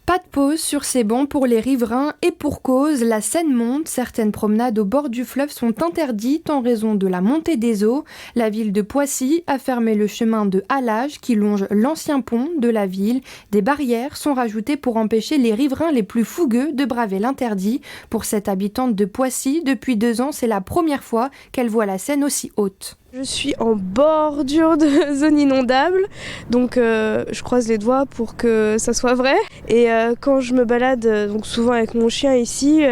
Pas de pause sur ces bancs pour les riverains et pour cause, la Seine monte. Certaines promenades au bord du fleuve sont interdites en raison de la montée des eaux. La ville de Poissy a fermé le chemin de halage qui longe l'ancien pont de la ville. Des barrières sont rajoutées pour empêcher les riverains les plus fougueux de braver l'interdit. Pour cette habitante de Poissy, depuis 2 ans, c'est la première fois qu'elle voit la Seine aussi haute. Je suis en bordure de zone inondable, donc je croise les doigts pour que ça soit vrai. Et quand je me balade donc souvent avec mon chien ici,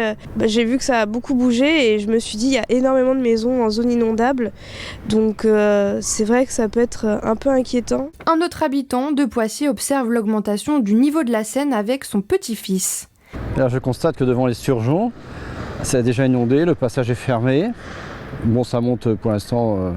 j'ai vu que ça a beaucoup bougé et je me suis dit il y a énormément de maisons en zone inondable, donc c'est vrai que ça peut être un peu inquiétant. Un autre habitant de Poissy observe l'augmentation du niveau de la Seine avec son petit-fils. Là, je constate que devant les Sturgeons, ça a déjà inondé, le passage est fermé. Bon, ça monte pour l'instant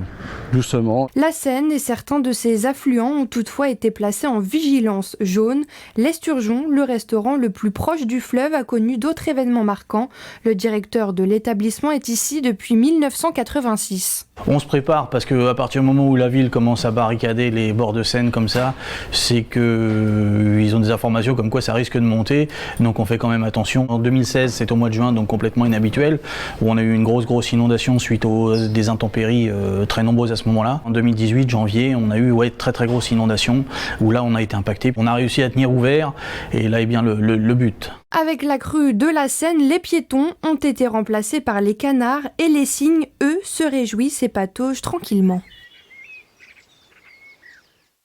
doucement. La Seine et certains de ses affluents ont toutefois été placés en vigilance jaune. L'Esturgeon, le restaurant le plus proche du fleuve, a connu d'autres événements marquants. Le directeur de l'établissement est ici depuis 1986. On se prépare parce qu'à partir du moment où la ville commence à barricader les bords de Seine comme ça, c'est qu'ils ont des informations comme quoi ça risque de monter. Donc on fait quand même attention. En 2016, c'est au mois de juin, donc complètement inhabituel, où on a eu une grosse inondation suite aux des intempéries très nombreuses à ce moment-là. En 2018, janvier, on a eu très grosse inondation, où là on a été impacté. On a réussi à tenir ouvert et là est bien le but. Avec la crue de la Seine, les piétons ont été remplacés par les canards et les cygnes, eux, se réjouissent et pataugent tranquillement.